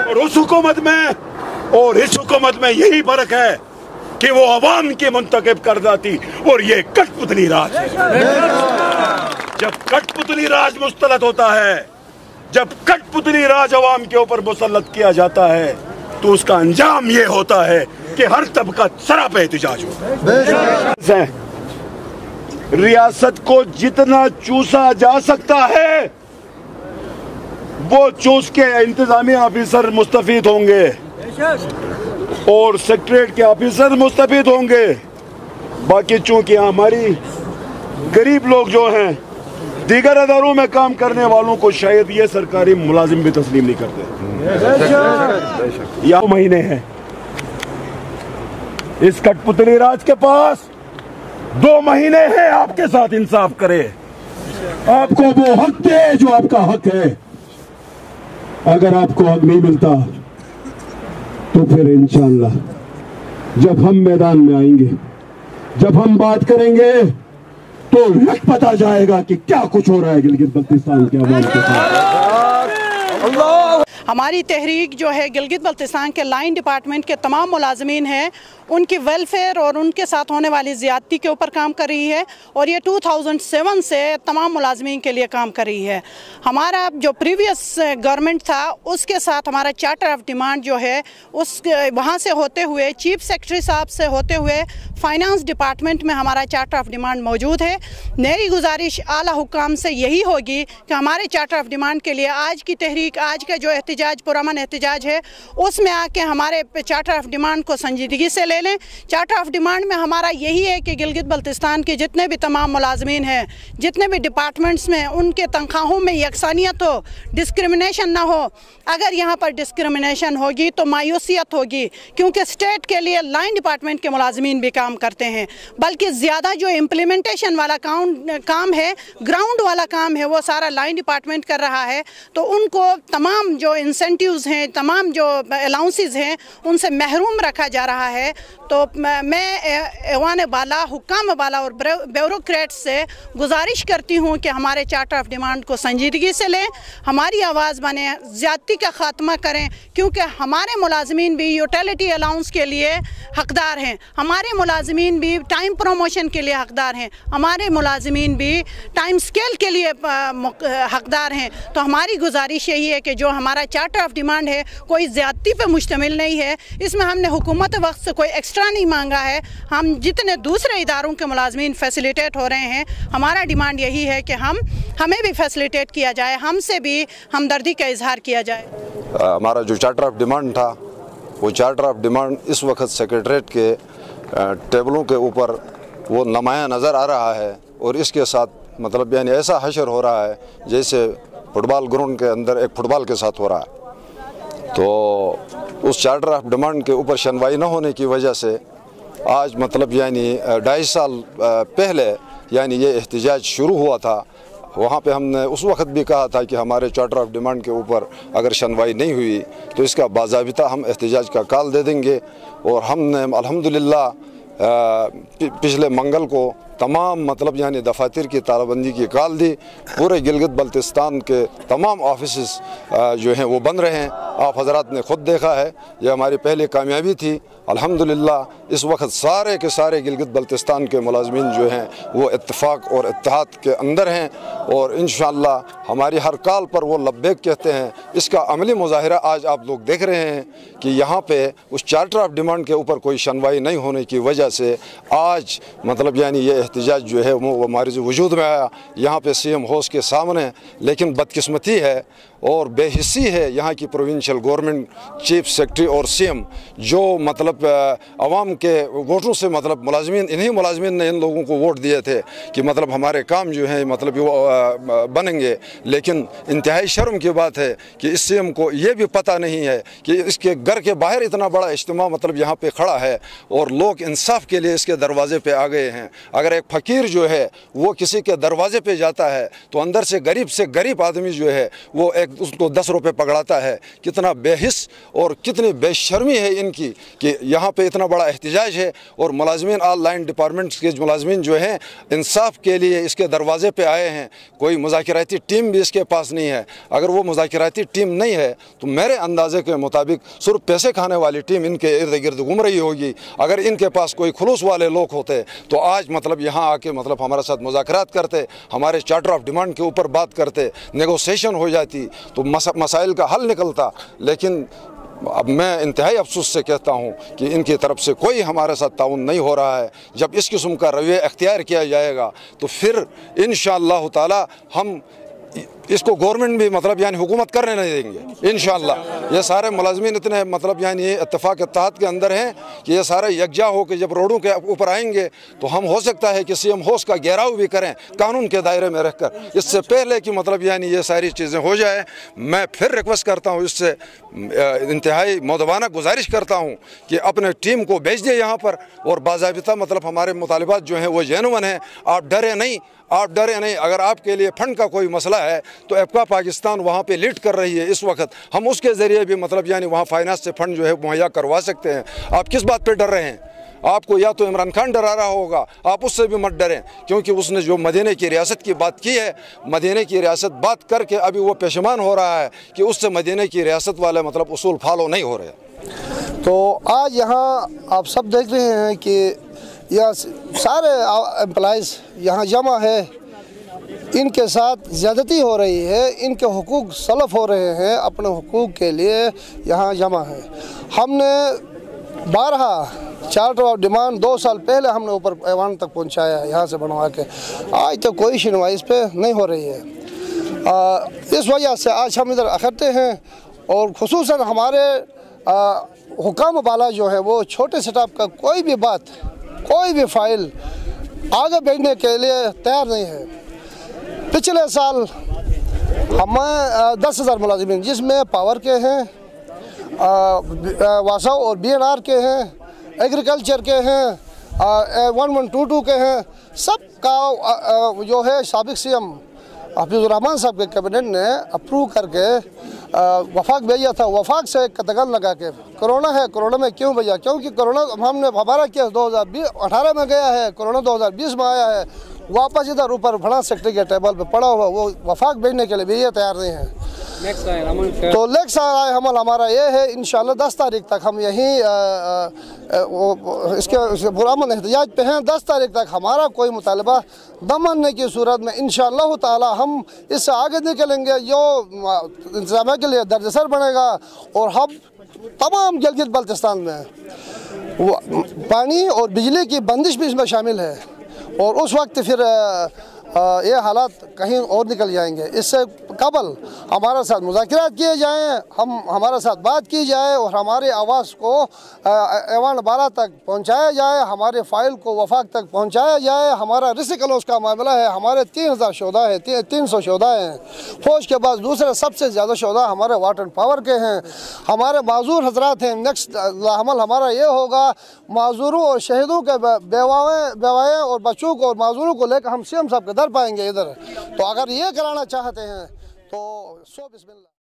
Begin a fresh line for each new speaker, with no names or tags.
और उस हुकूमत में और इस हुकूमत में यही फर्क है कि वो अवाम की मुंतखब करदा थी और ये कठपुतली राज है। जब कठपुतली राज मुस्तलत होता है, जब कठपुतली राज अवाम के ऊपर मुसल्लत किया जाता है, तो उसका अंजाम ये होता है कि हर तबका सरापे एहतिजाज होता है। रियासत को जितना चूसा जा सकता है वो चूस के इंतजामी ऑफिसर मुस्तफीद होंगे और सेक्रेटरीट के ऑफिसर मुस्तफीद होंगे। बाकी चूंकि हमारी गरीब लोग जो हैं दीगर अदारों में काम करने वालों को शायद ये सरकारी मुलाजिम भी तस्लीम नहीं करते। या महीने हैं इस कठपुतली राज के पास, 2 महीने हैं आपके साथ इंसाफ करे, आपको वो हक दे जो आपका हक है। अगर आपको हक नहीं मिलता तो फिर इंशाअल्लाह जब हम मैदान में आएंगे, जब हम बात करेंगे तो हक पता जाएगा कि क्या कुछ हो रहा है गिलगित बल्तिस्तान के अवाम के साथ।
हमारी तहरीक जो है गिलगित बल्तिस्तान के लाइन डिपार्टमेंट के तमाम मुलाजमीन हैं, उनकी वेलफेयर और उनके साथ होने वाली ज़्यादती के ऊपर काम कर रही है और ये 2007 से तमाम मुलाजमीन के लिए काम कर रही है। हमारा जो प्रीवियस गवर्नमेंट था उसके साथ हमारा चार्टर ऑफ डिमांड जो है उस वहाँ से होते हुए चीफ सेक्रेटरी साहब से होते हुए फाइनेंस डिपार्टमेंट में हमारा चार्टर ऑफ डिमांड मौजूद है। मेरी गुजारिश आला हुकाम से यही होगी कि हमारे चार्टर ऑफ डिमांड के लिए आज की तहरीक, आज का जो एहतिजाज पुरअमन एहतिजाज है उसमें आके हमारे चार्टर ऑफ डिमांड को संजीदगी से ले लें। चार्टर ऑफ डिमांड में हमारा यही है कि गिलगित बल्तिस्तान के जितने भी तमाम मुलाजमीन हैं, जितने भी डिपार्टमेंट्स में, उनके तनख्वाहों में यकसानियत हो, डिस्क्रिमिनेशन ना हो। अगर यहाँ पर डिस्क्रिमिनेशन होगी तो मायूसियत होगी, क्योंकि स्टेट के लिए लाइन डिपार्टमेंट के मुलाजमीन भी काम करते हैं, बल्कि ज़्यादा जो इम्प्लीमेंटेशन वाला काम है, ग्राउंड वाला काम है, वो सारा लाइन डिपार्टमेंट कर रहा है। तो उनको तमाम जो इंसेंटिव्स हैं, तमाम जो अलाउंसेस हैं, उनसे महरूम रखा जा रहा है। तो मैं ऐवान बाला, हुक्काम बाला और ब्यूरोक्रेट्स से गुजारिश करती हूँ कि हमारे चार्टर ऑफ डिमांड को संजीदगी से लें, हमारी आवाज़ बने, ज़्यादती का ख़ात्मा करें, क्योंकि हमारे मुलाजमीन भी यूटिलिटी अलाउंस के लिए हकदार हैं, हमारे मुलाजमीन भी टाइम प्रमोशन के लिए हकदार हैं, हमारे मुलाजमीन भी टाइम स्केल के लिए हकदार हैं। तो हमारी गुजारिश यही है कि जो हमारा चार्टर ऑफ डिमांड है कोई ज़्यादती पे मुश्तमिल नहीं है, इसमें हमने हुकूमत वक्त से कोई एक्स्ट्रा नहीं मांगा है। हम जितने दूसरे इदारों के मुलाजमीन फैसिलिटेट हो रहे हैं, हमारा डिमांड यही है कि हमें भी फैसिलिटेट किया जाए, हमसे भी हमदर्दी का इजहार किया जाए।
हमारा जो चार्टर ऑफ डिमांड था, वो चार्टर ऑफ डिमांड इस वक्त सेक्रेटरीट के टेबलों के ऊपर वो नुमाया नज़र आ रहा है और इसके साथ मतलब यानी ऐसा हशर हो रहा है जैसे फुटबॉल ग्राउंड के अंदर एक फुटबॉल के साथ हो रहा है। तो उस चार्टर ऑफ डिमांड के ऊपर शनवाई न होने की वजह से आज मतलब यानी 2.5 साल पहले यानी ये एहतिजाज शुरू हुआ था। वहाँ पे हमने उस वक्त भी कहा था कि हमारे चार्टर ऑफ डिमांड के ऊपर अगर शनवाई नहीं हुई तो इसका बाज़ाबिता हम एहतिजाज का कॉल दे देंगे। और हमने अल्हम्दुलिल्लाह पिछले मंगल को तमाम मतलब यानी दफातर की तालाबंदी की कॉल दी। पूरे गिलगित बल्तिस्तान के तमाम ऑफिस जो हैं वो बंद रहे हैं। आप हजरात ने ख़ुद देखा है, ये हमारी पहली कामयाबी थी। अल्हम्दुलिल्लाह इस वक्त सारे के सारे गिलगित बल्तिस्तान के मुलाजमीन जो हैं वो इत्तेफाक और इत्तेहाद के अंदर हैं और इंशाअल्लाह हमारी हर कॉल पर वो लब्बैक कहते हैं। इसका अमली मुजाहिरा आज आप लोग देख रहे हैं कि यहाँ पे उस चार्टर ऑफ डिमांड के ऊपर कोई शनवाई नहीं होने की वजह से आज मतलब यानी ये एहतिजाज जो है वो हमारे वजूद में आया यहाँ पे CM हाउस के सामने। लेकिन बदकिस्मती है और बेहिस्सी है यहाँ की प्रोविंशियल गवर्नमेंट, चीफ सेक्रेटरी और CM जो मतलब अवाम के वोटों से मतलब मुलाजमीन, इन्हीं मुलाजमीन ने इन लोगों को वोट दिए थे कि मतलब हमारे काम जो है मतलब वो बनेंगे। लेकिन इंतहाई शर्म की बात है कि इस CM को ये भी पता नहीं है कि इसके घर के बाहर इतना बड़ा इज्तिमा मतलब यहाँ पे खड़ा है और लोग इंसाफ के लिए इसके दरवाजे पे आ गए हैं। अगर एक फ़कीर जो है वो किसी के दरवाजे पे जाता है तो अंदर से गरीब आदमी जो है वो एक उसको 10 रुपये पकड़ाता है। कितना बेहिस और कितनी बेशर्मी है इनकी कि यहाँ पे इतना बड़ा एहतजाज है और मुलाजमीन ऑल लाइन डिपार्टमेंट्स के मुलाजमीन जो हैं इंसाफ के लिए इसके दरवाजे पे आए हैं। कोई मुज़ाकिराती टीम भी इसके पास नहीं है। अगर वो मुज़ाकिराती टीम नहीं है तो मेरे अंदाजे के मुताबिक सिर्फ पैसे खाने वाली टीम इनके इर्द गिर्द घूम रही होगी। अगर इनके पास कोई खुलूस वाले लोग होते तो आज मतलब यहाँ आके मतलब हमारे साथ मुज़ाकरात करते, हमारे चार्टर ऑफ डिमांड के ऊपर बात करते, नेगोशिएशन हो जाती तो मसाइल का हल निकलता। लेकिन अब मैं इंतहाई अफसोस से कहता हूँ कि इनकी तरफ से कोई हमारे साथ ताउन नहीं हो रहा है। जब इस किस्म का रवैया अख्तियार किया जाएगा तो फिर इंशाअल्लाह ताला हम इसको गवर्नमेंट भी मतलब यानी हुकूमत करने नहीं देंगे इंशाअल्लाह। ये सारे मुलाजमीन इतने मतलब यानी ये इत्तेफाक इत्तेहाद के अंदर हैं कि ये सारे यकजा हो के जब रोडों के ऊपर आएंगे तो हम हो सकता है कि सीएम हाउस का घेराव भी करें कानून के दायरे में रहकर। इससे पहले कि मतलब यानी ये सारी चीज़ें हो जाए मैं फिर रिक्वेस्ट करता हूँ, इससे इंतहाई मौदबाना गुजारिश करता हूँ कि अपने टीम को भेज दे यहाँ पर और बाज़ाबिता मतलब हमारे मुतालिबात जो हैं वो जेनुइन हैं। आप डरे नहीं, आप डरे नहीं। अगर आपके लिए फंड का कोई मसला है तो एफका पाकिस्तान वहाँ पे लीड कर रही है इस वक्त, हम उसके ज़रिए भी मतलब यानी वहाँ फाइनेंस से फंड जो है मुहैया करवा सकते हैं। आप किस बात पे डर रहे हैं? आपको या तो इमरान खान डरा रहा होगा, आप उससे भी मत डरें क्योंकि उसने जो मदीने की रियासत की बात की है, मदीने की रियासत बात करके अभी वो पेशमान हो रहा है कि उससे मदीने की रियासत वाले मतलब उसूल फॉलो नहीं हो रहे।
तो आज यहाँ आप सब देख रहे हैं कि यह सारे एम्प्लॉइज़ यहाँ जमा है, इनके साथ ज़्यादती हो रही है, इनके हुकूक सलफ हो रहे हैं, अपने हुकूक के लिए यहाँ जमा है। हमने 12 चार्टर ऑफ डिमांड 2 साल पहले हमने ऊपर ऐवान तक पहुँचाया है यहाँ से बनवा के, आज तक कोई सुनवाई इस पर नहीं हो रही है। इस वजह से आज हम इधर इकट्ठे हैं और खुसूसन हमारे हुकाम वाला जो है वो छोटे स्टाफ का कोई भी बात, कोई भी फाइल आगे भेजने के लिए तैयार नहीं है। पिछले साल हमें 10,000 मुलाजिमीन जिसमें पावर के हैं, वासा और BNR के हैं, एग्रीकल्चर के हैं, 1122 के हैं, सब का जो है साबिक CM हफीजुर रहमान साहब के कैबिनेट ने अप्रूव करके वफाक भेजा था। वफाक से कतगन लगा के कोरोना है, कोरोना में क्यों भेजा? क्योंकि कोरोना हमने हमारा केस 2018 में गया है, कोरोना 2020 में आया है, वापस इधर ऊपर फड़ा सेक्रेटरी के टेबल पे पड़ा हुआ, वो वफाक भेजने के लिए भी ये तैयार नहीं है। तो नेक्स्ट आए हमल हमारा ये है इंशाल्लाह 10 तारीख तक हम यहीं इसके पुरअमन एहतजाज पे हैं। 10 तारीख तक हमारा कोई मुतालबा दमन की सूरत में इंशाअल्लाह ताला हम इससे आगे निकलेंगे, जो इंतजाम के लिए दर्जसर बनेगा। और हम तमाम गिलगित बल्तिस्तान में पानी और बिजली की बंदिश भी इसमें शामिल है और उस वक्त फिर ये हालात कहीं और निकल जाएंगे। इससे कबल हमारे साथ मुज़ाकिरात किए जाएँ, हमारे साथ बात की जाए और हमारी आवाज़ को ऐवान 12 तक पहुंचाया जाए, हमारे फ़ाइल को वफाक तक पहुंचाया जाए। हमारा रिस्क लॉस का मामला है, हमारे 3,000 शोधा है, 300 शोधा हैं। फ़ौज के बाद दूसरे सबसे ज़्यादा शोधा हमारे वाटर एंड पावर के हैं, हमारे माजूर हजरात हैं। नेक्स्ट हमल हमारा ये होगा, माजूरों और शहीदों के बेवाएँ और बच्चों को और माजूरों को लेकर हम CM साहब के दर पाएंगे इधर। तो अगर ये कराना चाहते हैं तो सो बिस्मिल्लाह।